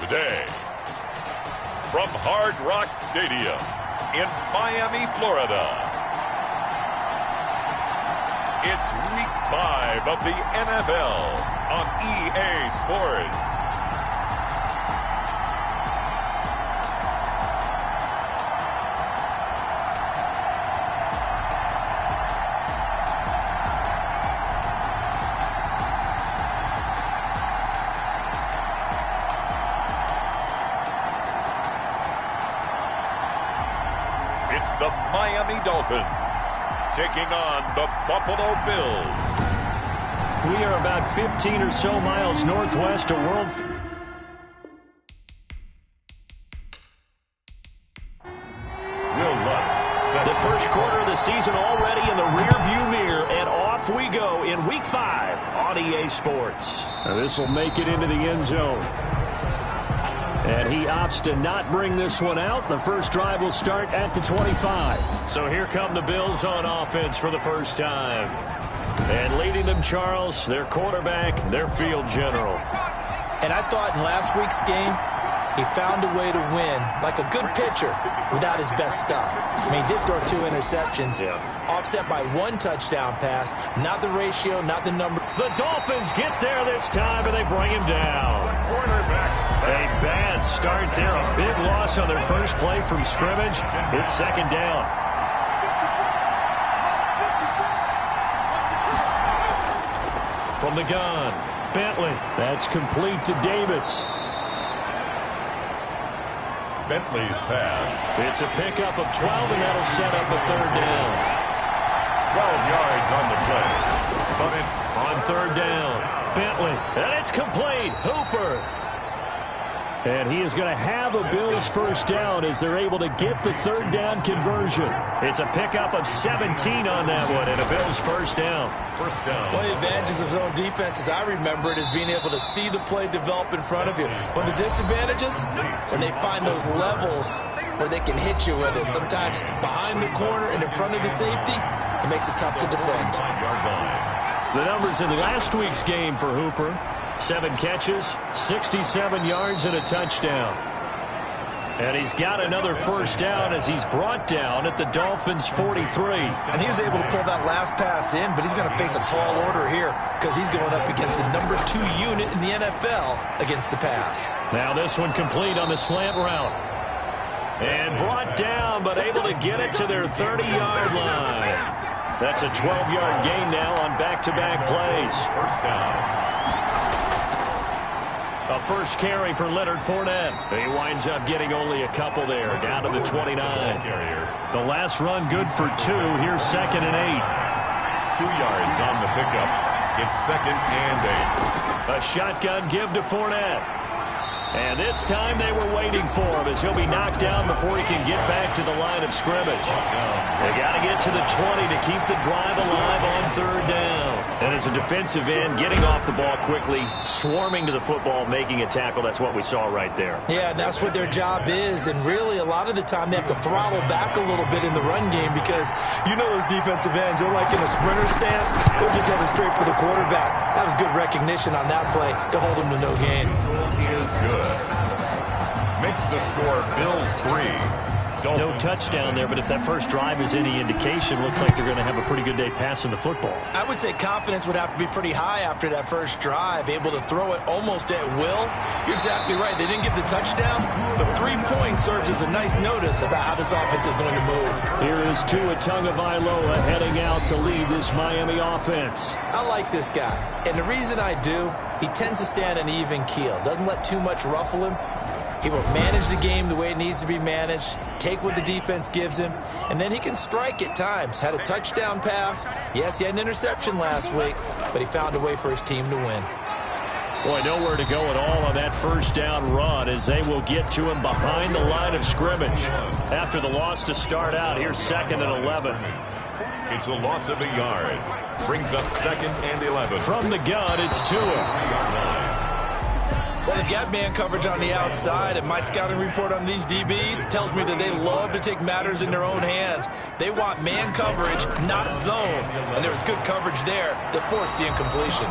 today, from Hard Rock Stadium in Miami, Florida, it's Week 5 of the NFL on EA Sports. It's the Miami Dolphins taking on the Buffalo Bills. We are about 15 or so miles northwest of World. Will Lutz set The first quarter of the season already in the rearview mirror, and off we go in Week 5 on EA Sports. This will make it into the end zone. And he opts to not bring this one out. The first drive will start at the 25. So here come the Bills on offense for the first time. And leading them, Charles, their quarterback, their field general. And I thought in last week's game, he found a way to win, like a good pitcher, without his best stuff. I mean, he did throw 2 interceptions, offset by 1 touchdown pass. Not the ratio, not the number. The Dolphins get there this time, and they bring him down. A bad start there. A big loss on their first play from scrimmage. It's second down. From the gun, Bentley. That's complete to Davis. Bentley's pass. It's a pickup of 12, and that'll set up a third down. 12 yards on the play. But it's on third down. Bentley. And it's complete. Hooper. And he is going to have a Bills first down as they're able to get the third down conversion. It's a pickup of 17 on that one and a Bills first down. First down. One of the advantages of zone defense, as I remember it, is being able to see the play develop in front of you. One of the disadvantages, when they find those levels where they can hit you with it, sometimes behind the corner and in front of the safety, it makes it tough to defend. The numbers in last week's game for Hooper: 7 catches, 67 yards, and a touchdown. And he's got another first down as he's brought down at the Dolphins' 43. And he was able to pull that last pass in, but he's going to face a tall order here because he's going up against the number 2 unit in the NFL against the pass. Now this one complete on the slant route. And brought down, but able to get it to their 30-yard line. That's a 12-yard gain now on back-to-back plays. First down. A first carry for Leonard Fournette. He winds up getting only a couple there, down to the 29. The last run good for 2. Here's second and 8. 2 yards on the pickup. It's second and 8. A shotgun give to Fournette. And this time they were waiting for him as he'll be knocked down before he can get back to the line of scrimmage. They got to get to the 20 to keep the drive alive on third down. And as a defensive end, getting off the ball quickly, swarming to the football, making a tackle, that's what we saw right there. Yeah, and that's what their job is. And really, a lot of the time, they have to throttle back a little bit in the run game because you know those defensive ends, they're like in a sprinter stance. They're just heading straight for the quarterback. That was good recognition on that play to hold him to no gain. He is good. Makes the score Bills 3. No touchdown there, but if that first drive is any indication, looks like they're going to have a pretty good day passing the football. I would say confidence would have to be pretty high after that first drive, able to throw it almost at will. You're exactly right. They didn't get the touchdown, but 3 points serves as a nice notice about how this offense is going to move. Here is Tua Tagovailoa heading out to lead this Miami offense. I like this guy, and the reason I do, he tends to stand an even keel. Doesn't let too much ruffle him. He will manage the game the way it needs to be managed, take what the defense gives him, and then he can strike at times. Had a touchdown pass. Yes, he had an interception last week, but he found a way for his team to win. Boy, nowhere to go at all on that first down run as they will get to him behind the line of scrimmage. After the loss to start out, here's second and 11. It's a loss of a yard. Brings up second and 11. From the gun, it's Tua. Well, they've got man coverage on the outside, and my scouting report on these DBs tells me that they love to take matters in their own hands. They want man coverage, not zone, and there was good coverage there that forced the incompletion.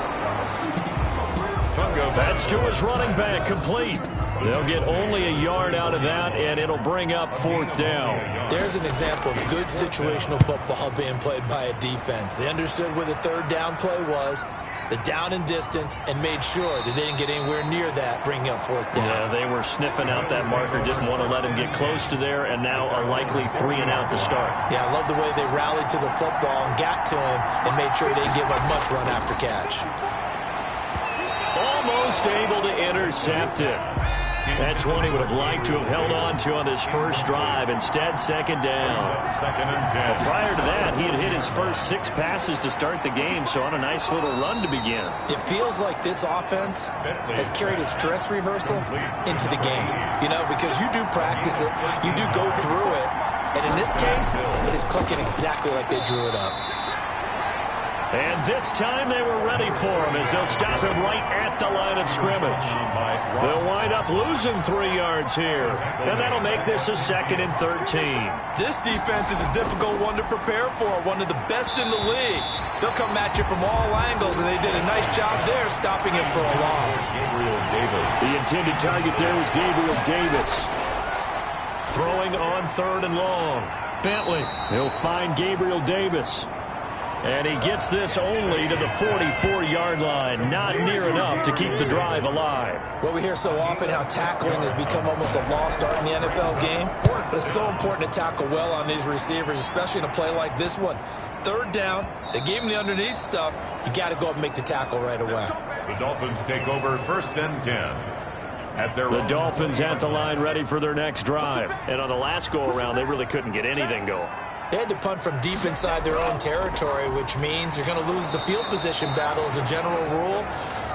Tagovailoa That's to his running back, complete. They'll get only a yard out of that, and it'll bring up 4th down. There's an example of good situational football being played by a defense. They understood where the 3rd down play was, the down and distance, and made sure that they didn't get anywhere near that, bringing up 4th down. Yeah, they were sniffing out that marker, didn't want to let him get close to there, and now a likely 3 and out to start. Yeah, I love the way they rallied to the football and got to him and made sure he didn't give up much run after catch. Almost able to intercept it. That's one he would have liked to have held on to on his first drive. Instead, 2nd down. 2nd and 10. Well, prior to that, he had hit his first 6 passes to start the game, so on a nice little run to begin. It feels like this offense has carried its dress rehearsal into the game. You know, because you do practice it, you do go through it, and in this case, it is clicking exactly like they drew it up. And this time they were ready for him as they'll stop him right at the line of scrimmage. They'll wind up losing 3 yards here, and that'll make this a 2nd and 13. This defense is a difficult one to prepare for, one of the best in the league. They'll come at you from all angles, and they did a nice job there stopping him for a loss. Gabriel Davis. The intended target there was Gabriel Davis. Throwing on 3rd and long. Bentley, he'll find Gabriel Davis. And he gets this only to the 44-yard line. Not near enough to keep the drive alive. Well, we hear so often how tackling has become almost a lost art in the NFL game. But it's so important to tackle well on these receivers, especially in a play like this one. 3rd down, they gave him the underneath stuff. You got to go up and make the tackle right away. The Dolphins take over 1st and 10. The Dolphins at the line ready for their next drive. And on the last go-around, they really couldn't get anything going. They had to punt from deep inside their own territory, which means you're going to lose the field position battle as a general rule.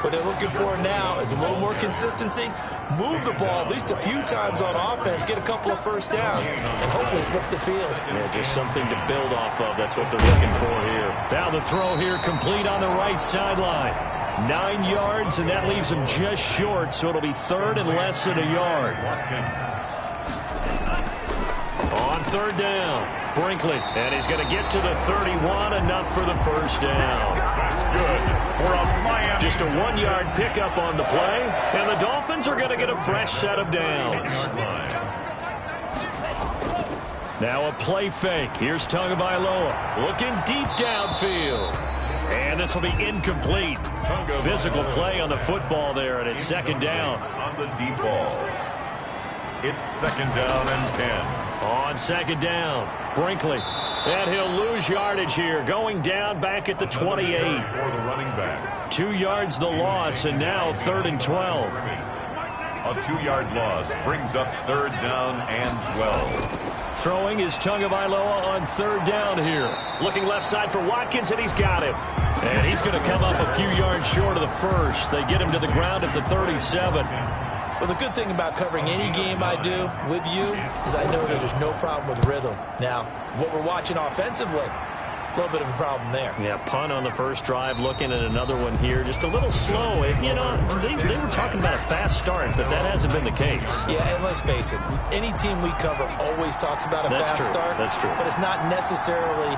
What they're looking for now is a little more consistency, move the ball at least a few times on offense, get a couple of 1st downs, and hopefully flip the field. Yeah, just something to build off of. That's what they're looking for here. Now the throw here complete on the right sideline. 9 yards, and that leaves him just short, so it'll be 3rd and less than a yard. On 3rd down, Brinkley, and he's going to get to the 31, enough for the 1st down. That's good for a Miami. Just a 1-yard pickup on the play, and the Dolphins are going to get a fresh set of downs. Now a play fake. Here's Tagovailoa looking deep downfield. And this will be incomplete. Physical play on the football there, and it's 2nd down. On the deep ball. It's 2nd down and 10. On 2nd down, Brinkley. And he'll lose yardage here, going down back at the 28. For the running back. 2 yards the loss, and now 3rd and 12. A 2-yard loss brings up 3rd down and 12. Throwing is Tagovailoa on 3rd down here. Looking left side for Watkins, and he's got him. And he's going to come up a few yards short of the 1st. They get him to the ground at the 37. Well, the good thing about covering any game I do with you is I know that there's no problem with rhythm. Now, what we're watching offensively, a little bit of a problem there. Yeah, punt on the first drive, looking at another one here. Just a little slow. You know, they were talking about a fast start, but that hasn't been the case. Yeah, and let's face it, any team we cover always talks about a fast start. That's true. But it's not necessarily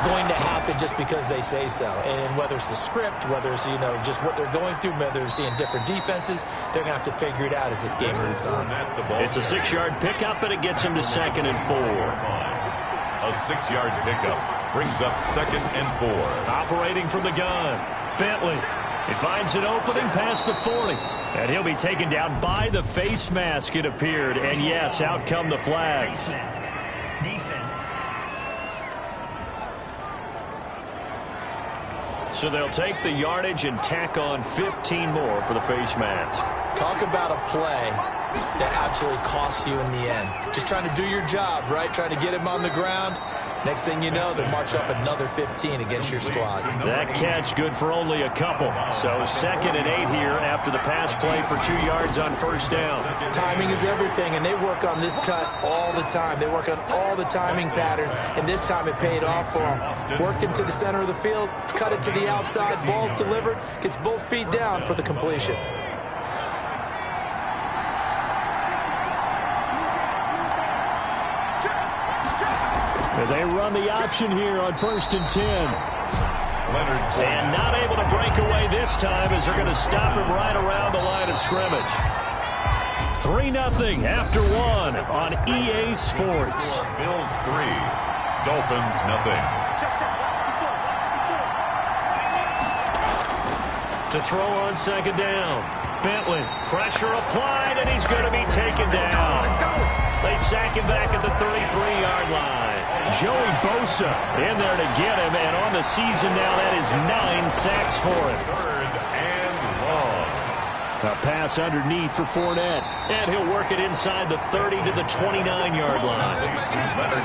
going to happen just because they say so. And whether it's the script, whether it's, you know, just what they're going through, whether they're seeing different defenses, they're going to have to figure it out as this game moves on. It's a 6-yard pickup, and it gets him to 2nd and 4. A 6-yard pickup brings up 2nd and 4. Operating from the gun, Bentley. He finds an opening past the 40. And he'll be taken down by the face mask, it appeared. And yes, out come the flags. Defense. So they'll take the yardage and tack on 15 more for the face mask. Talk about a play that absolutely costs you in the end. Just trying to do your job, right? Trying to get him on the ground. Next thing you know, they'll march off another 15 against your squad. That catch good for only a couple. So 2nd and 8 here after the pass play for 2 yards on 1st down. Timing is everything, and they work on this cut all the time. They work on all the timing patterns, and this time it paid off for them. Worked him to the center of the field, cut it to the outside, ball's delivered, gets both feet down for the completion. They run the option here on 1st and 10. And not able to break away this time as they're going to stop him right around the line of scrimmage. 3-0 after 1 on EA Sports. Bills 3, Dolphins 0. To throw on second down. Bentley, pressure applied, and he's going to be taken down. They sack him back at the 33-yard line. Joey Bosa in there to get him, and on the season now, that is 9 sacks for him. Third and long. A pass underneath for Fournette, and he'll work it inside the 30 to the 29-yard line.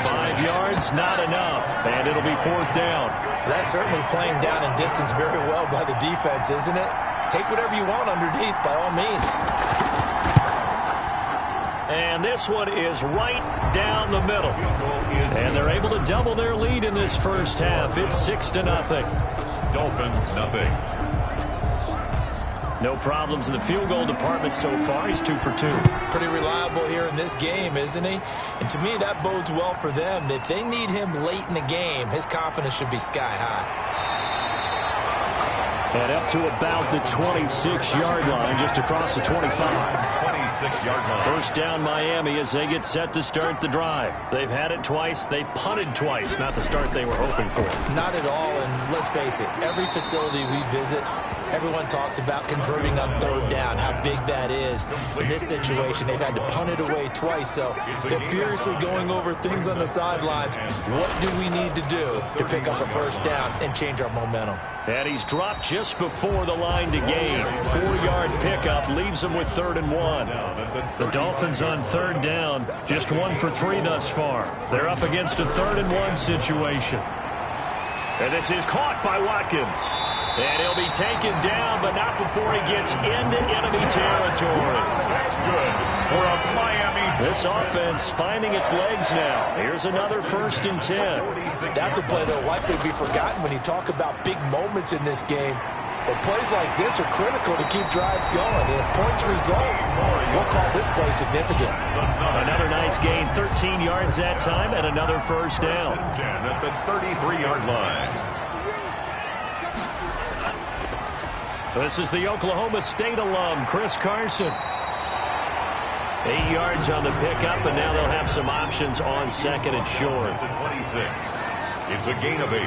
5 yards, not enough, and it'll be 4th down. That's certainly playing down in distance very well by the defense, isn't it? Take whatever you want underneath, by all means. And this one is right down the middle. And they're able to double their lead in this first half. It's 6-0. Dolphins 0. No problems in the field goal department so far. He's 2 for 2. Pretty reliable here in this game, isn't he? And to me, that bodes well for them. If they need him late in the game, his confidence should be sky high. And up to about the 26-yard line, just across the 25. 26-yard line. First down Miami as they get set to start the drive. They've had it twice. They've punted twice. Not the start they were hoping for. Not at all, and let's face it, every facility we visit, everyone talks about converting on third down, how big that is. In this situation, they've had to punt it away twice, so they're furiously going over things on the sidelines. What do we need to do to pick up a first down and change our momentum? And he's dropped just before the line to gain. 4-yard pickup leaves him with 3rd and 1. The Dolphins on third down, just 1 for 3 thus far. They're up against a 3rd and 1 situation. And this is caught by Watkins. And he'll be taken down, but not before he gets into enemy territory. That's good for a Miami. This offense finding its legs now. Here's another 1st and 10. That's a play that will likely be forgotten when you talk about big moments in this game. But plays like this are critical to keep drives going. And if points result, we'll call this play significant. Another nice gain, 13 yards that time, and another 1st down. 10 at the 33-yard line. This is the Oklahoma State alum, Chris Carson. 8 yards on the pickup, and now they'll have some options on 2nd and short. The 26. It's a gain of 8.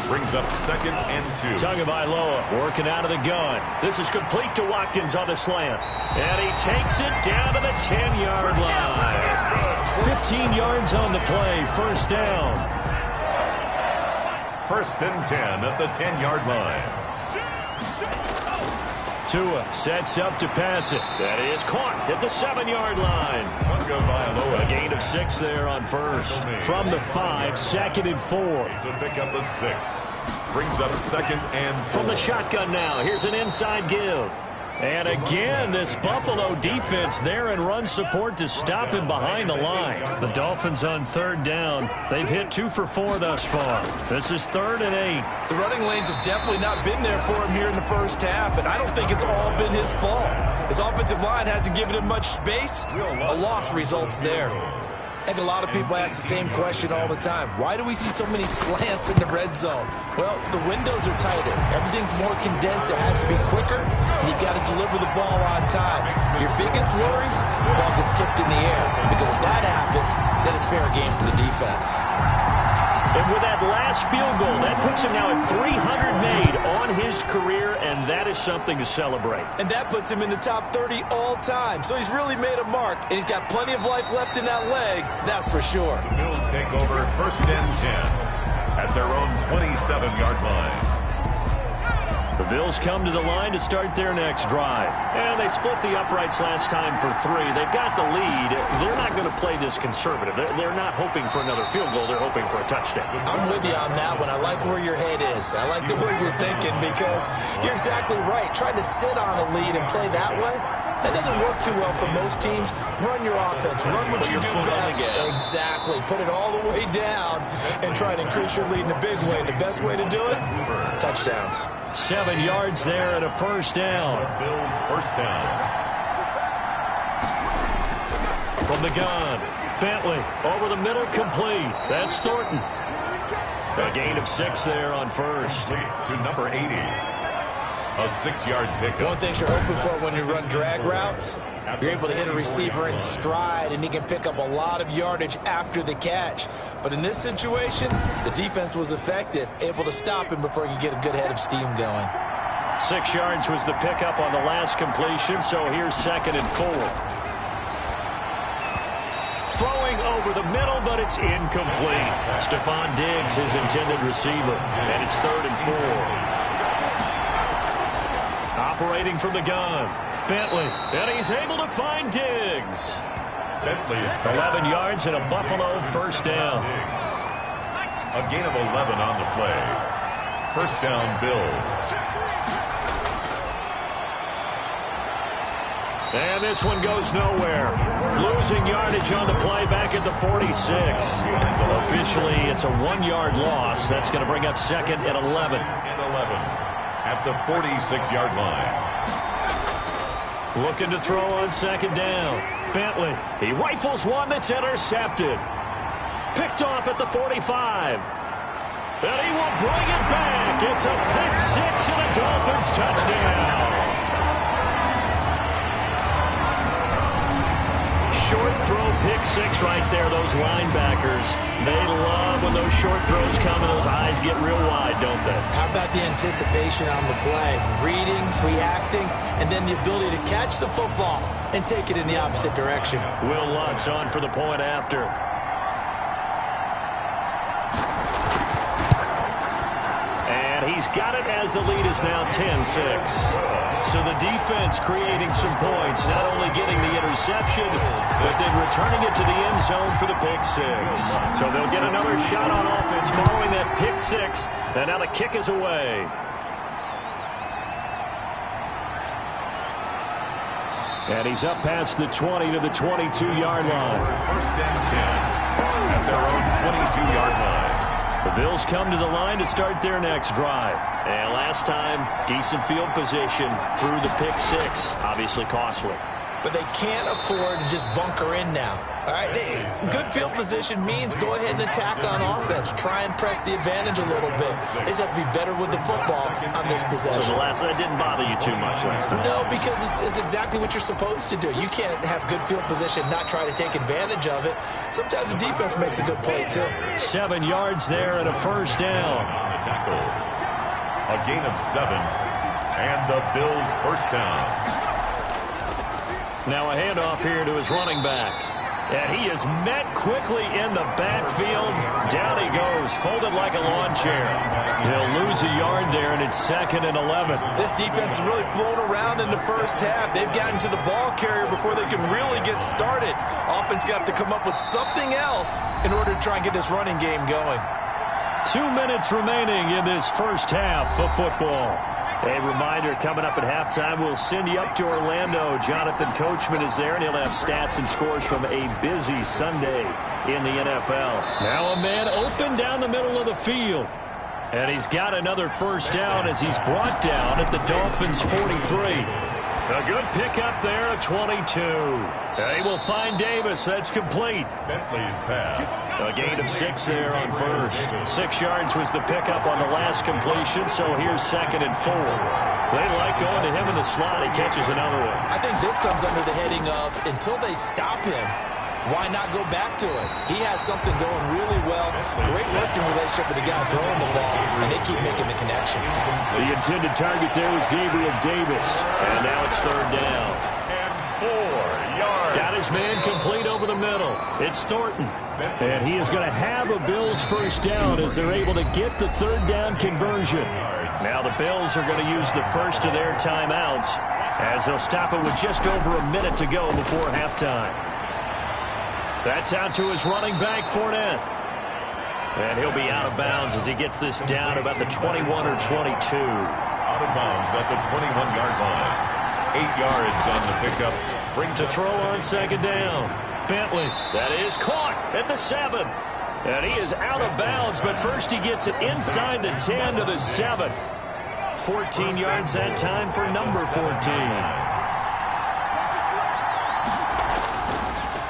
Brings up 2nd and 2. Tagovailoa working out of the gun. This is complete to Watkins on the slant. And he takes it down to the 10-yard line. 15 yards on the play, 1st down. 1st and 10 at the 10-yard line. Tua sets up to pass it. That is caught at the 7-yard line. A gain of 6 there on 1st. From the 5, 2nd and 4. It's a pickup of 6. Brings up 2nd and 4. From the shotgun now, here's an inside give. And again, this Buffalo defense there in run support to stop him behind the line. The Dolphins on 3rd down. They've hit 2 for 4 thus far. This is 3rd and 8. The running lanes have definitely not been there for him here in the first half, and I don't think it's all been his fault. His offensive line hasn't given him much space. A loss results there. I think a lot of people ask the same question all the time. Why do we see so many slants in the red zone? Well, the windows are tighter. Everything's more condensed. It has to be quicker, and you've got to deliver the ball on time. Your biggest worry? Ball gets tipped in the air, because if that happens, then it's fair game for the defense. And with that last field goal, that puts him now at 300 made on his career, and that is something to celebrate. And that puts him in the top 30 all time. So he's really made a mark, and he's got plenty of life left in that leg, that's for sure. The Bills take over 1st and 10 at their own 27-yard line. The Bills come to the line to start their next drive. And they split the uprights last time for 3. They've got the lead. They're not going to play this conservative. They're not hoping for another field goal. They're hoping for a touchdown. I'm with you on that one. I like where your head is. I like the way you're thinking, because you're exactly right. Trying to sit on a lead and play that way, that doesn't work too well for most teams. Run your offense. Run what you do best. Exactly. Put it all the way down and try to increase your lead in a big way. And the best way to do it? Touchdowns. 7 yards there and a 1st down. Bills 1st down. From the gun, Bentley over the middle, complete. That's Thornton. A gain of 6 there on first. To number 80. A 6-yard pickup. One thing you're hoping for when you run drag routes, you're able to hit a receiver in stride, and he can pick up a lot of yardage after the catch. But in this situation, the defense was effective, able to stop him before he could get a good head of steam going. 6 yards was the pickup on the last completion, so here's 2nd and 4. Throwing over the middle, but it's incomplete. Stephon Diggs, his intended receiver, and it's 3rd and 4. Operating from the gun, Bentley, and he's able to find Diggs. Bentley is 11 yards and a Buffalo first down. A gain of 11 on the play. First down, Bills. And this one goes nowhere. Losing yardage on the play back at the 46. Officially, it's a 1-yard loss. That's going to bring up 2nd and 11. At the 46-yard line. Looking to throw on 2nd down. Bentley, he rifles one that's intercepted. Picked off at the 45. And he will bring it back. It's a pick 6 and a Dolphins touchdown. Short throw, pick 6 right there. Those linebackers, they love when those short throws come and those eyes get real wide, don't they? How about the anticipation on the play? Reading, reacting, and then the ability to catch the football and take it in the opposite direction. Will Lutz on for the point after. And he's got it as the lead is now 10-6. So the defense creating some points, not only getting the interception, but then returning it to the end zone for the pick 6. So they'll get another shot on offense following that pick 6, and now the kick is away. And he's up past the 20 to the 22-yard line. First and 10 at their own 22-yard line. The Bills come to the line to start their next drive. And last time, decent field position through the pick 6. Obviously costly. But they can't afford to just bunker in now. All right, good field position means go ahead and attack on offense. Try and press the advantage a little bit. They just have to be better with the football on this possession. So the last one didn't bother you too much last time? No, because it's exactly what you're supposed to do. You can't have good field position, not try to take advantage of it. Sometimes the defense makes a good play, too. 7 yards there and a first down. On the tackle. A gain of 7. And the Bills first down. Now a handoff here to his running back. And he is met quickly in the backfield. Down he goes, folded like a lawn chair. He'll lose a yard there, and it's 2nd and 11. This defense has really flown around in the first half. They've gotten to the ball carrier before they can really get started. Offense got to come up with something else in order to try and get this running game going. 2 minutes remaining in this first half of football. A reminder, coming up at halftime, we'll send you up to Orlando. Jonathan Coachman is there, and he'll have stats and scores from a busy Sunday in the NFL. Now a man open down the middle of the field. And he's got another first down as he's brought down at the Dolphins' 43. A good pickup there at 22. They will find Davis. That's complete. Bentley's pass. A gain of 6 there on first. 6 yards was the pickup on the last completion, so here's 2nd and 4. They like going to him in the slot. He catches another one. I think this comes under the heading of until they stop him, why not go back to it? He has something going really well. Great working relationship with the guy throwing the ball, and they keep making the connection. The intended target there was Gabriel Davis. And now it's 3rd down. And 4 yards. Got his man complete over the middle. It's Thornton. And he is going to have a Bills first down as they're able to get the 3rd down conversion. Now the Bills are going to use the first of their timeouts as they'll stop it with just over a minute to go before halftime. That's out to his running back, Fournette. And he'll be out of bounds as he gets this down about the 21 or 22. Out of bounds at the 21-yard line. 8 yards on the pickup. Bring To throw on 2nd down. Bentley, that is caught at the 7. And he is out of bounds, but first he gets it inside the 10 to the 7. 14 yards that time for number 14.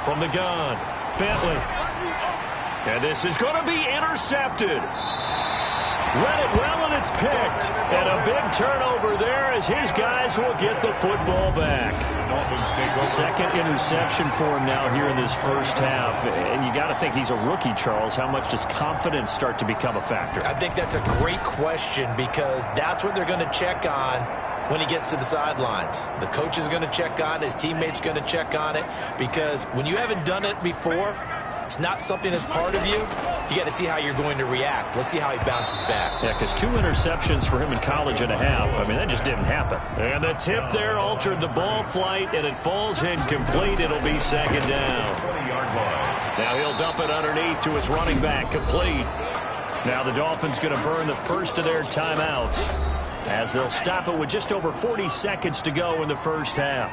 From the gun, Bentley. And this is going to be intercepted. Read it well, and it's picked. And a big turnover there as his guys will get the football back. Second interception for him now here in this first half. And you got to think he's a rookie, Charles. How much does confidence start to become a factor? I think that's a great question because that's what they're going to check on when he gets to the sidelines. The coach is going to check on it. His teammates going to check on it because when you haven't done it before, it's not something that's part of you. You got to see how you're going to react. Let's see how he bounces back. Yeah, because 2 interceptions for him in college and a half. I mean, that just didn't happen. And the tip there altered the ball flight, and it falls incomplete. It'll be second down. Now he'll dump it underneath to his running back, complete. Now the Dolphins going to burn the first of their timeouts as they'll stop it with just over 40 seconds to go in the first half.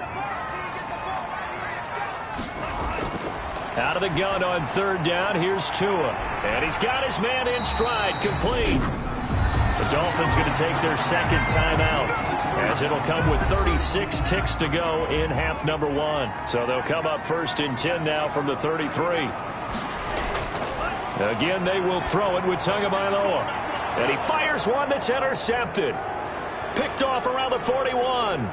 Out of the gun on third down, here's Tua. And he's got his man in stride, complete. The Dolphins going to take their second timeout as it'll come with 36 ticks to go in half number 1. So they'll come up first and 10 now from the 33. Again, they will throw it with Tagovailoa. And he fires one that's intercepted. Picked off around the 41.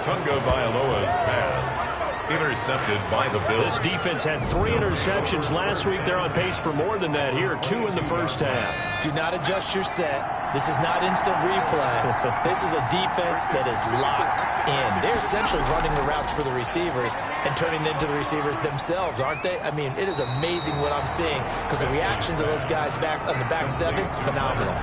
Tagovailoa's pass intercepted by the Bills. This defense had 3 interceptions last week. They're on pace for more than that here. 2 in the first half. Do not adjust your set. This is not instant replay. This is a defense that is locked in. They're essentially running the routes for the receivers and turning into the receivers themselves, aren't they? I mean, it is amazing what I'm seeing because the reactions of those guys back on the back 7, phenomenal.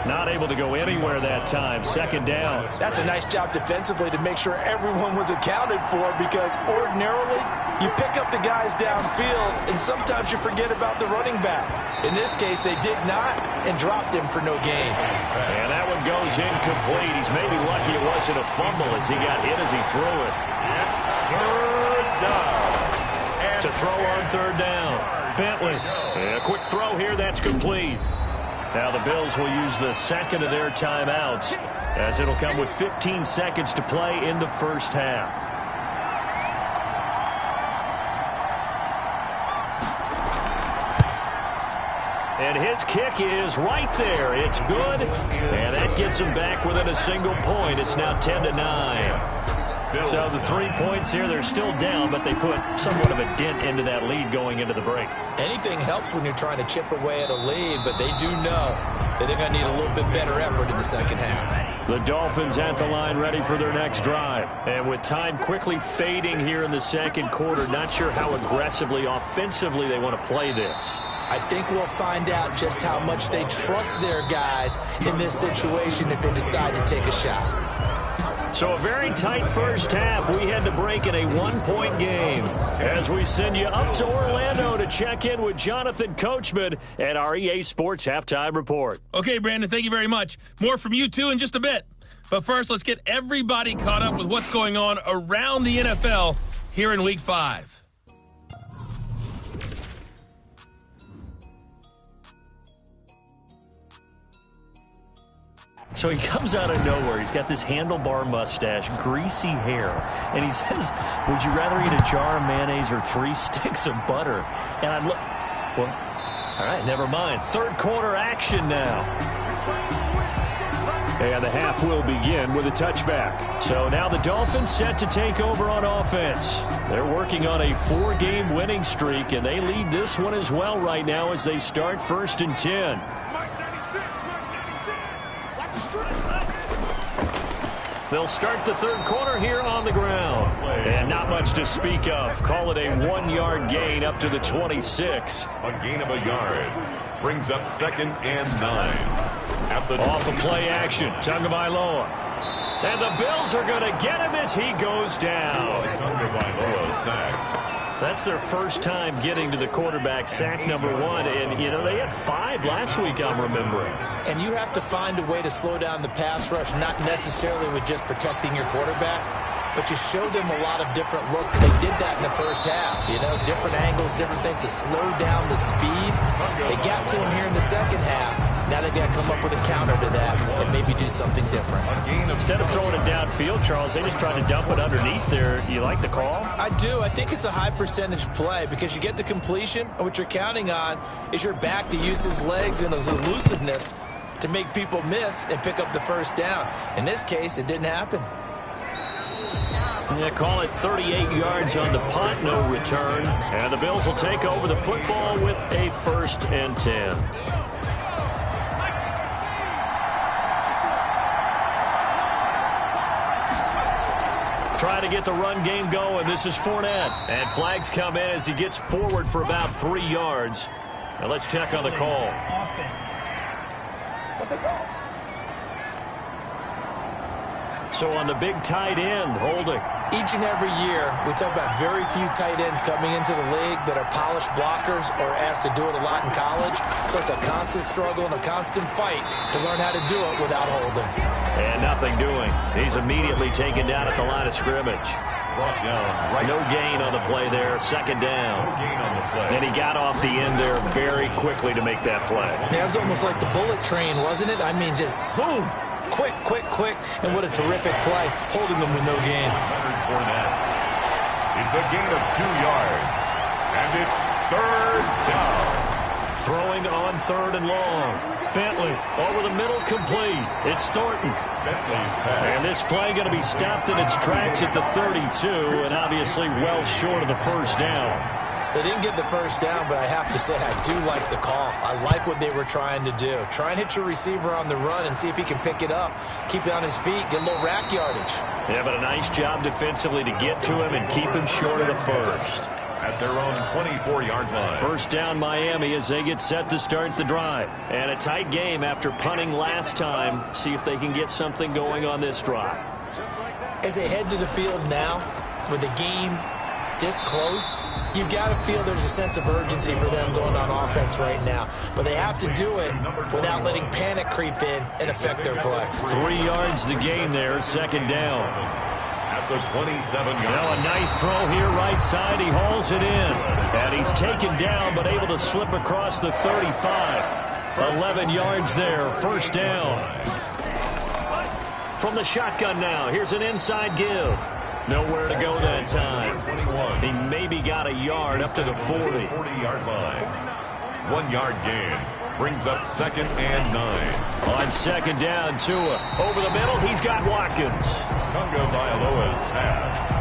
Not able to go anywhere that time. Second down. That's a nice job defensively to make sure everyone was accounted for because ordinarily you pick up the guys downfield and sometimes you forget about the running back. In this case, they did not and dropped him for no gain. And that one goes incomplete. He's maybe lucky it wasn't a fumble as he got hit as he threw it. Third down. To throw on third down. Bentley. And a quick throw here. That's complete. Now the Bills will use the second of their timeouts as it'll come with 15 seconds to play in the first half. And his kick is right there. It's good. And that gets him back within a single point. It's now 10-9. So the 3 points here, they're still down, but they put somewhat of a dent into that lead going into the break. Anything helps when you're trying to chip away at a lead, but they do know that they're going to need a little bit better effort in the second half. The Dolphins at the line ready for their next drive. And with time quickly fading here in the second quarter, not sure how aggressively, offensively they want to play this. I think we'll find out just how much they trust their guys in this situation if they decide to take a shot. So a very tight first half. We head to break in a 1-point game as we send you up to Orlando to check in with Jonathan Coachman at our EA Sports Halftime Report. Okay, Brandon, thank you very much. More from you, too, in just a bit. But first, let's get everybody caught up with what's going on around the NFL here in Week 5. So he comes out of nowhere. He's got this handlebar mustache, greasy hair, and he says, would you rather eat a jar of mayonnaise or 3 sticks of butter? And I look, well, all right, never mind. Third quarter action now. And the half will begin with a touchback. So now the Dolphins set to take over on offense. They're working on a 4-game winning streak, and they lead this one as well right now as they start 1st and 10. They'll start the third quarter here on the ground. And not much to speak of. Call it a 1-yard gain up to the 26. A gain of a yard. Brings up 2nd and 9. Off of play action. Tagovailoa. And the Bills are going to get him as he goes down. Tagovailoa sacked. That's their first time getting to the quarterback, sack number 1. And, you know, they had 5 last week, I'm remembering. And you have to find a way to slow down the pass rush, not necessarily with just protecting your quarterback. but you show them a lot of different looks. They did that in the first half, you know, different angles, different things to slow down the speed. They got to him here in the second half. Now they got to come up with a counter to that and maybe do something different. Instead of throwing it downfield, Charles, they just tried to dump it underneath there. You like the call? I do. I think it's a high percentage play because you get the completion, and what you're counting on is your back to use his legs and his elusiveness to make people miss and pick up the first down. In this case, it didn't happen. Yeah, call it 38 yards on the punt, no return. And the Bills will take over the football with a 1st and 10. Trying to get the run game going. This is Fournette. And flags come in as he gets forward for about 3 yards. Now let's check on the call. Offense. So on the big tight end, holding. Each and every year, we talk about very few tight ends coming into the league that are polished blockers or asked to do it a lot in college. So it's a constant struggle and a constant fight to learn how to do it without holding. And nothing doing. He's immediately taken down at the line of scrimmage. No gain on the play there. 2nd down. And he got off the end there very quickly to make that play. Yeah, it was almost like the bullet train, wasn't it? I mean, just zoom. Quick, quick, quick. And what a terrific play. Holding them with no gain. It's a gain of 2 yards. And it's 3rd down. Throwing on 3rd and long. Bentley over the middle, complete. It's Thornton. And this play going to be stopped in its tracks at the 32, and obviously well short of the 1st down. They didn't get the 1st down, but I have to say I do like the call. I like what they were trying to do. Try and hit your receiver on the run and see if he can pick it up. Keep it on his feet, get a little rack yardage. Yeah, but a nice job defensively to get to him and keep him short of the 1st. At their own 24-yard line. 1st down Miami as they get set to start the drive. And a tight game after punting last time. See if they can get something going on this drive. As they head to the field now, with the game this close, you've got to feel there's a sense of urgency for them going on offense right now. But they have to do it without letting panic creep in and affect their play. 3 yards the gain there, 2nd down. At the 27-yard line. Now a nice throw here right side. He hauls it in. And he's taken down but able to slip across the 35. 11 yards there, 1st down. From the shotgun now, here's an inside give. Nowhere to go that time. He maybe got a yard up to the 40. 40-yard line. 1 yard gain. Brings up 2nd and 9. On 2nd down, Tua. Over the middle, he's got Watkins. Tunga Bailoa's pass.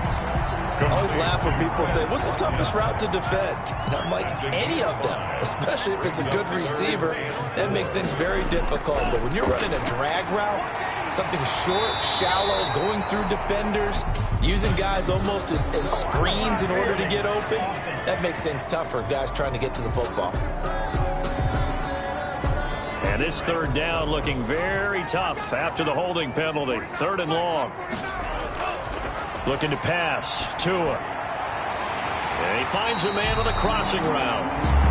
I always laugh when people say, what's the toughest route to defend? And I'm like, any of them, especially if it's a good receiver. That makes things very difficult. But when you're running a drag route, something short, shallow, going through defenders, using guys almost as screens in order to get open, that makes things tough for guys trying to get to the football. And this 3rd down looking very tough after the holding penalty. 3rd and long. Looking to pass. Tua. And he finds a man on a crossing route.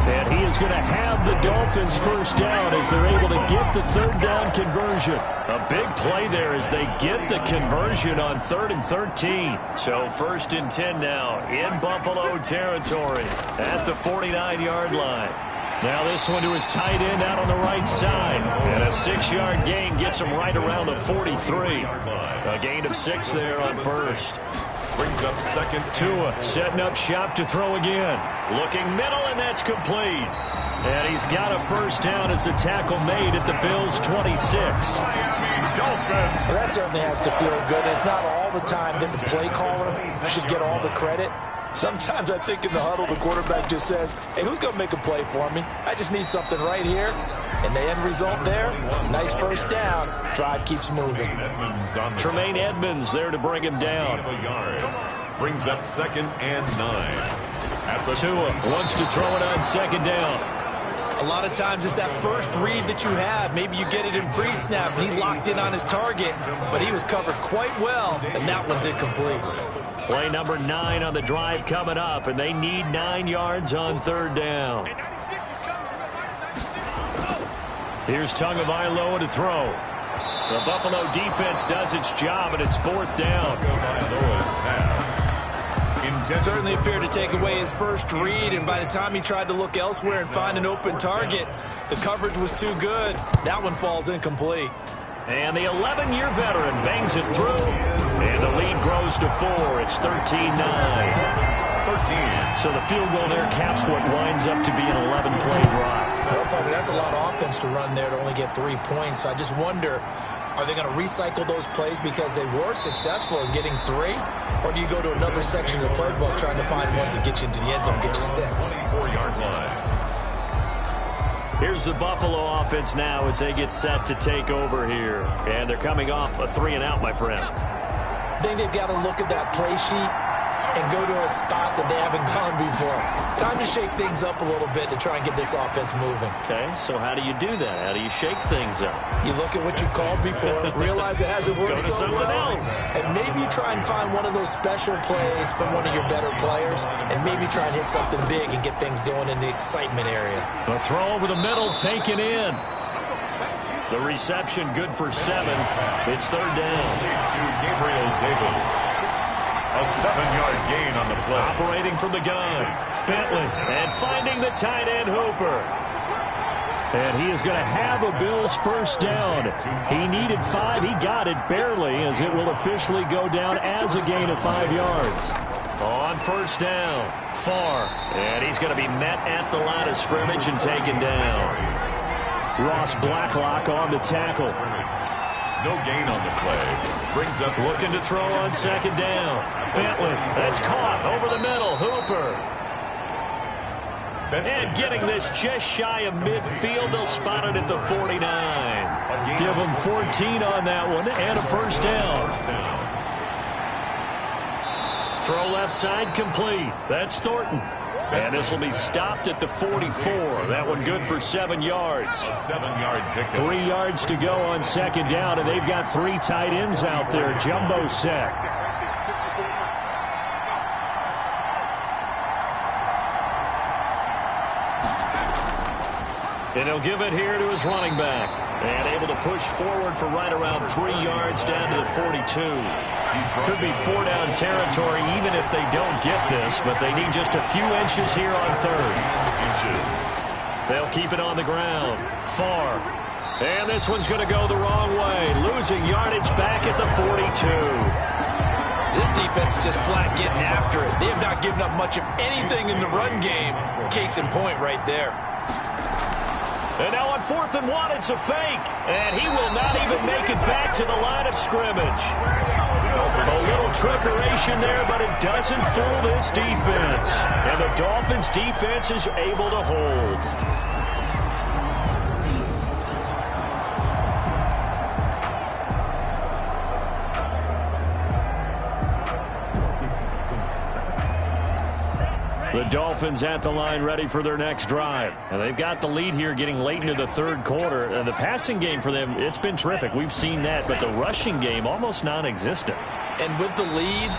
And he is going to have the Dolphins 1st down as they're able to get the 3rd down conversion. A big play there as they get the conversion on 3rd and 13. So 1st and 10 now in Buffalo territory at the 49-yard line. Now this one to his tight end out on the right side. And a 6-yard gain gets him right around the 43. A gain of 6 there on 1st. Brings up 2nd. Tua setting up shop to throw again. Looking middle, and that's complete. And he's got a 1st down as the tackle made at the Bills' 26. Well, that certainly has to feel good. It's not all the time that the play caller should get all the credit. Sometimes I think in the huddle, the quarterback just says, hey, who's going to make a play for me? I just need something right here. And the end result there, nice 1st down. Drive keeps moving. Tremaine Edmonds there to bring him down. Brings up 2nd and 9. Tua wants to throw it on 2nd down. A lot of times it's that first read that you have. Maybe you get it in pre-snap. He locked in on his target, but he was covered quite well, and that one's incomplete. Play number 9 on the drive coming up, and they need 9 yards on 3rd down. Here's Tagovailoa to throw. The Buffalo defense does its job, and it's 4th down. Certainly appeared to take away his first read, and by the time he tried to look elsewhere and find an open target, the coverage was too good. That one falls incomplete. And the 11-year veteran bangs it through, and the lead grows to 4. It's 13-9. So the field goal there caps what winds up to be an 11-play drive. Well, partner, that's a lot of offense to run there to only get 3 points. So I just wonder, are they going to recycle those plays because they were successful in getting 3? Or do you go to another section of the playbook trying to find ones that get you into the end zone and get you 6? 24-yard line. Here's the Buffalo offense now as they get set to take over here. And they're coming off a 3-and-out, my friend. I think they've got to look at that play sheet and go to a spot that they haven't gone before. Time to shake things up a little bit to try and get this offense moving. Okay, so how do you do that? How do you shake things up? You look at what you've called before, realize it hasn't worked so well, and maybe you try and find one of those special plays from one of your better players, and maybe try and hit something big and get things going in the excitement area. The throw over the middle, taken in. The reception good for 7. It's 3rd down. To Gabriel Davis. A 7-yard gain on the play. Operating from the gun. Bentley. And finding the tight end Hooper. And he is going to have a Bills first down. He needed 5. He got it barely, as it will officially go down as a gain of 5 yards. On first down. Far. And he's going to be met at the line of scrimmage and taken down. Ross Blacklock on the tackle. No gain on the play. Brings up looking to throw on 2nd down. Bentley. That's caught over the middle. Hooper. And getting this just shy of midfield. They'll spot it at the 49. Give them 14 on that one and a first down. Throw left side complete. That's Thornton. And this will be stopped at the 44. That one good for 7 yards. A 7-yard pickup. 3 yards to go on 2nd down, and they've got 3 tight ends out there. Jumbo set. And he'll give it here to his running back. And able to push forward for right around 3 yards down to the 42. Could be 4-down territory even if they don't get this, but they need just a few inches here on 3rd. They'll keep it on the ground. Far. And this one's going to go the wrong way. Losing yardage back at the 42. This defense is just flat getting after it. They have not given up much of anything in the run game. Case in point right there. And now on 4th and 1, it's a fake. And he will not even make it back to the line of scrimmage. A little trickeration there, but it doesn't fool this defense. And the Dolphins' defense is able to hold. The Dolphins at the line ready for their next drive. And they've got the lead here getting late into the 3rd quarter. And the passing game for them, it's been terrific. We've seen that, but the rushing game almost non-existent. And with the lead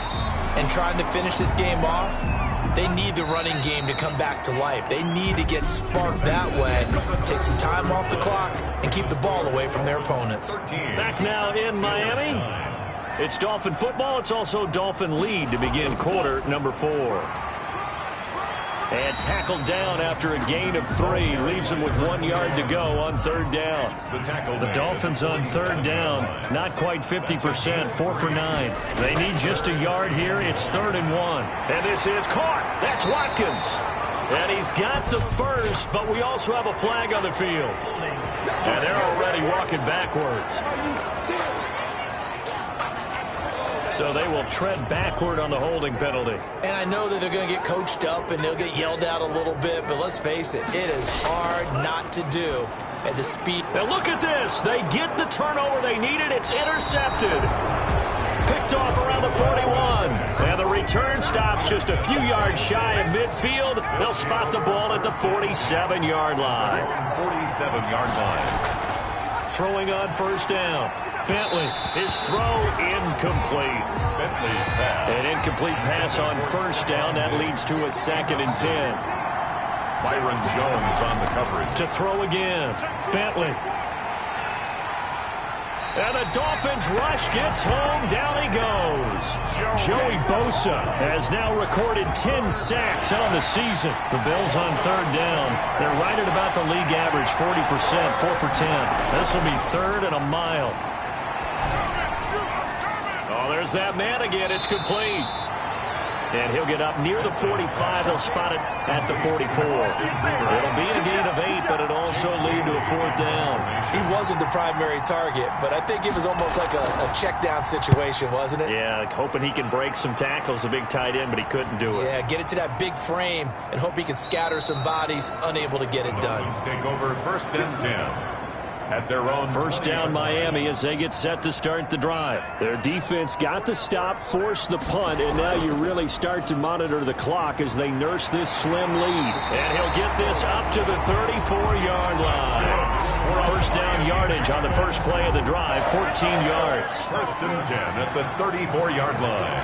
and trying to finish this game off, they need the running game to come back to life. They need to get sparked that way, take some time off the clock, and keep the ball away from their opponents. Back now in Miami. It's Dolphin football. It's also Dolphin lead to begin quarter number 4. And tackled down after a gain of 3. Leaves him with 1 yard to go on 3rd down. The Dolphins on 3rd down. Not quite 50%. 4 for 9. They need just a yard here. It's 3rd and 1. And this is caught. That's Watkins. And he's got the first, but we also have a flag on the field. And they're already walking backwards. So they will tread backward on the holding penalty. And I know that they're going to get coached up and they'll get yelled at a little bit, but let's face it, it is hard not to do at the speed. Now look at this. They get the turnover they needed. It's intercepted. Picked off around the 41. And the return stops just a few yards shy of midfield. They'll spot the ball at the 47-yard line. 47-yard line. Throwing on 1st down. Bentley, his throw incomplete. Bentley's pass. An incomplete pass on 1st down. That leads to a 2nd and 10. Byron Jones on the coverage. To throw again. Bentley. And the Dolphins rush gets home. Down he goes. Joey Bosa has now recorded 10 sacks on the season. The Bills on third down. They're right at about the league average, 40%, 4 for 10. This will be third and a mile. Oh, there's that man again. It's complete. And he'll get up near the 45. They'll spot it at the 44. It'll be a gain of 8, but it'll also lead to a fourth down. He wasn't the primary target, but I think it was almost like a check down situation, wasn't it? Yeah, like hoping he can break some tackles, a big tight end, but he couldn't do it. Yeah, get it to that big frame and hope he can scatter some bodies, unable to get it done. Take over first and 10. At their own first down Miami as they get set to start the drive. Their defense got the stop, forced the punt, and now you really start to monitor the clock as they nurse this slim lead. And he'll get this up to the 34-yard line. First down yardage on the first play of the drive, 14 yards. First and 10 at the 34-yard line.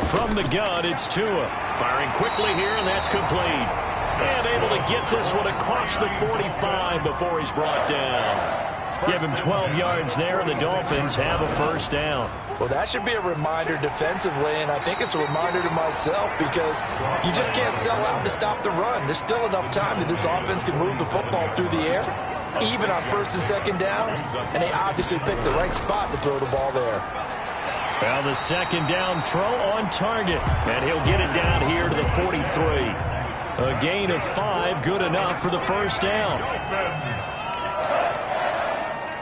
From the gun, it's Tua. Firing quickly here, and that's complete. And able to get this one across the 45 before he's brought down. Give him 12 yards there, and the Dolphins have a first down. Well, that should be a reminder defensively, and I think it's a reminder to myself because you just can't sell out to stop the run. There's still enough time that this offense can move the football through the air, even on first and second downs, and they obviously picked the right spot to throw the ball there. Well, the second down throw on target, and he'll get it down here to the 43. A gain of 5, good enough for the first down.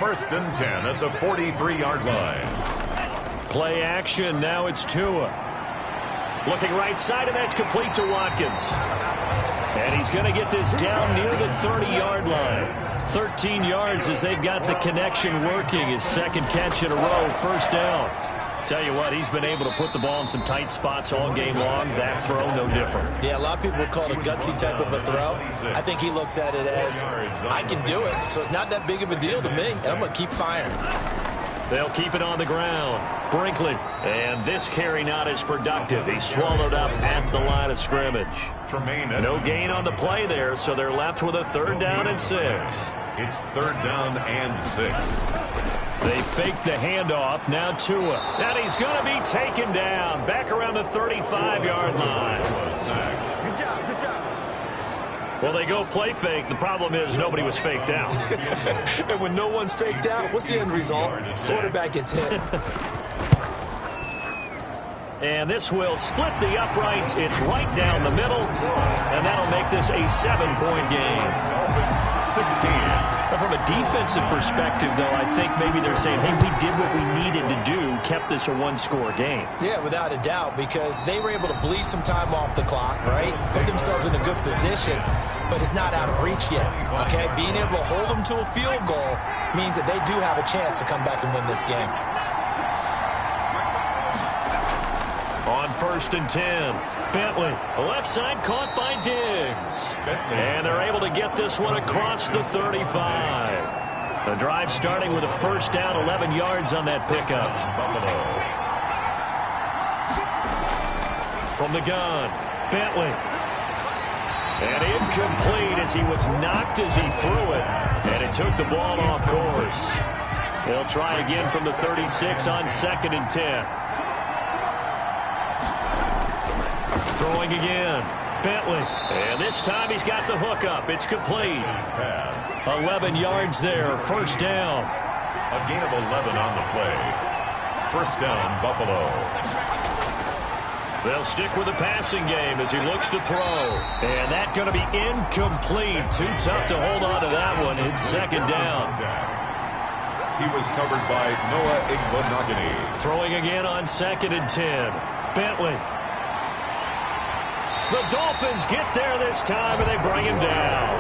First and 10 at the 43-yard line. Play action, now it's Tua. Looking right side, and that's complete to Watkins. And he's going to get this down near the 30-yard line. 13 yards as they've got the connection working. His second catch in a row, first down. Tell you what, he's been able to put the ball in some tight spots all game long. That throw, no different. Yeah, a lot of people would call it a gutsy type of a throw. I think he looks at it as, I can do it, so it's not that big of a deal to me, and I'm going to keep firing. They'll keep it on the ground. Brinkley, and this carry not as productive. He's swallowed up at the line of scrimmage. No gain on the play there, so they're left with a third down and 6. It's third down and 6. They fake the handoff. Now Tua. And he's going to be taken down. Back around the 35-yard line. Good job. Well, they go play fake. The problem is nobody was faked out. And when no one's faked out, what's the end result? Quarterback gets hit. And this will split the uprights. It's right down the middle. And that'll make this a 7-point game. 16. From a defensive perspective, though, I think maybe they're saying, hey, we did what we needed to do, kept this a one-score game. Yeah, without a doubt, because they were able to bleed some time off the clock, right? Put themselves in a good position, but it's not out of reach yet, okay? Being able to hold them to a field goal means that they do have a chance to come back and win this game. On first and 10, Bentley, left side caught by Diggs. And they're able to get this one across the 35. The drive starting with a first down, 11 yards on that pickup. From the gun, Bentley. And incomplete as he was knocked as he threw it. And it took the ball off course. They'll try again from the 36 on second and 10. Throwing again, Bentley. And this time he's got the hook up. It's complete. 11 yards there, first down. A gain of 11 on the play. First down, Buffalo. They'll stick with the passing game as he looks to throw. And that's going to be incomplete. Too tough to hold on to that one. It's second down. He was covered by Noah Igbenogany. Throwing again on second and 10. Bentley. The Dolphins get there this time, and they bring him down.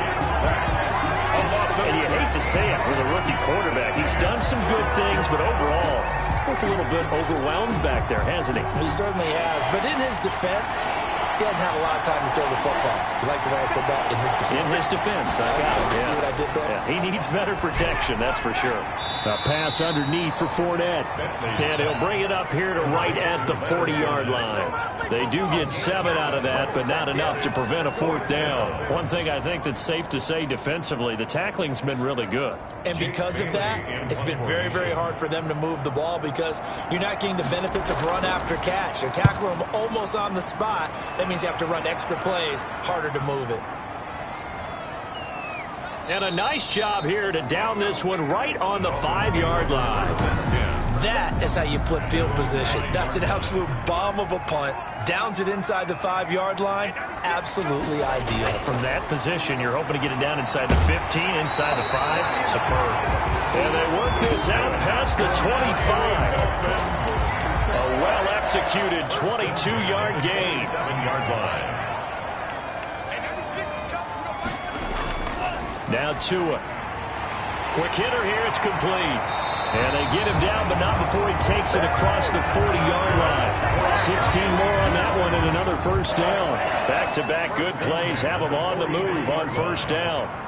And you hate to say it with a rookie quarterback. He's done some good things, but overall, looked a little bit overwhelmed back there, hasn't he? He certainly has. But in his defense, he hasn't had a lot of time to throw the football. You like the way I said that? In his defense. In his defense. I got it. See what I did there? Yeah, he needs better protection, that's for sure. A pass underneath for Fournette. And he'll bring it up here to right at the 40-yard line. They do get 7 out of that, but not enough to prevent a 4th down. One thing I think that's safe to say defensively, the tackling's been really good. And because of that, it's been very, very hard for them to move the ball because you're not getting the benefits of run after catch. You're tackling them almost on the spot. That means you have to run extra plays, harder to move it. And a nice job here to down this one right on the 5-yard line. That is how you flip field position. That's an absolute bomb of a punt. Downs it inside the 5-yard line. Absolutely ideal. From that position, you're hoping to get it down inside the 15, inside the 5. Superb. And they work this out past the 25. A well-executed 22-yard gain. 7-yard line. Now Tua. Quick hitter here. It's complete. And they get him down, but not before he takes it across the 40-yard line. 16 more on that one and another 1st down. Back-to-back good plays have him on the move on 1st down.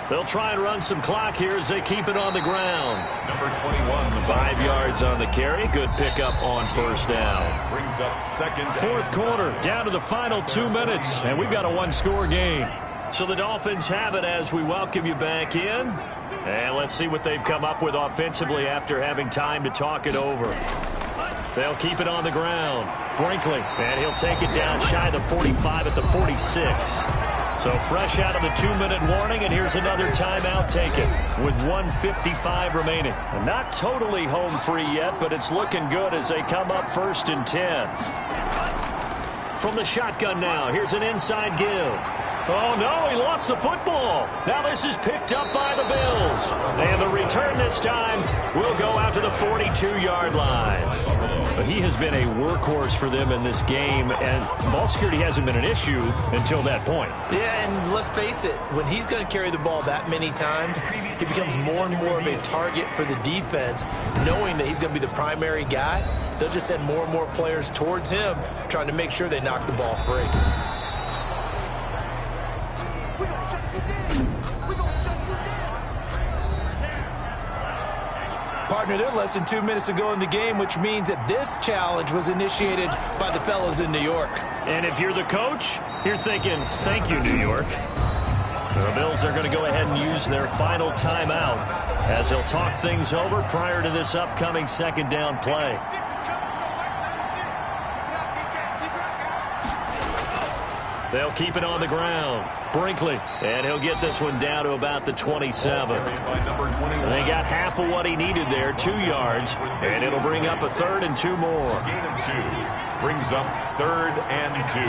They'll try and run some clock here as they keep it on the ground. Number 21. 5 yards on the carry. Good pickup on 1st down. Brings up 2nd down. 4th quarter, down to the final 2 minutes, and we've got a 1-score game. So the Dolphins have it as we welcome you back in. And let's see what they've come up with offensively after having time to talk it over. They'll keep it on the ground. Brinkley, and he'll take it down shy of the 45 at the 46. So fresh out of the 2-minute warning, and here's another timeout taken with 1:55 remaining. And not totally home free yet, but it's looking good as they come up 1st and 10. From the shotgun now, here's an inside give. Oh, no, he lost the football. Now this is picked up by the Bills. And the return this time will go out to the 42-yard line. But he has been a workhorse for them in this game, and ball security hasn't been an issue until that point. Yeah, and let's face it, when he's going to carry the ball that many times, he becomes more and more of a target for the defense, knowing that he's going to be the primary guy. They'll just send more and more players towards him, trying to make sure they knock the ball free. Partner, they're less than 2 minutes ago in the game, which means that this challenge was initiated by the fellas in New York. And if you're the coach, you're thinking, thank you, New York. The Bills are going to go ahead and use their final timeout as they'll talk things over prior to this upcoming 2nd down play. They'll keep it on the ground. Brinkley, and he'll get this one down to about the 27. They got half of what he needed there, 2 yards, and it'll bring up a 3rd and 2 more. Gain of 2. Brings up 3rd and 2.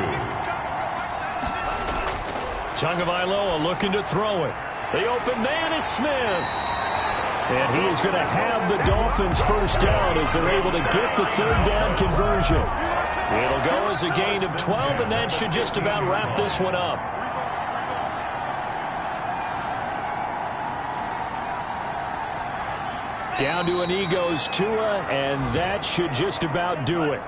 Tagovailoa looking to throw it. The open man is Smith. And he is going to have the Dolphins 1st down as they're able to get the 3rd down conversion. It'll go as a gain of 12, and that should just about wrap this one up. Down to an goes Tua, and that should just about do it.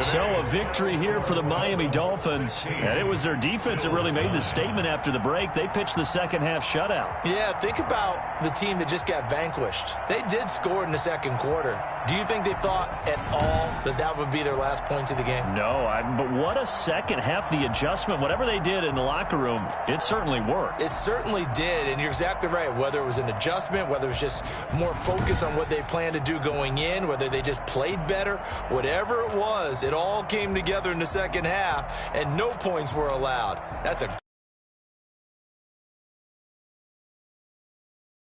So a victory here for the Miami Dolphins. And it was their defense that really made the statement after the break. They pitched the second half shutout. Yeah, think about the team that just got vanquished. They did score in the 2nd quarter. Do you think they thought at all that that would be their last points of the game? No, but what a second half. The adjustment, whatever they did in the locker room, it certainly worked. It certainly did, and you're exactly right. Whether it was an adjustment, whether it was just more focus on what they planned to do going in, whether they just played better, whatever it was, it all came together in the second half, and no points were allowed. That's a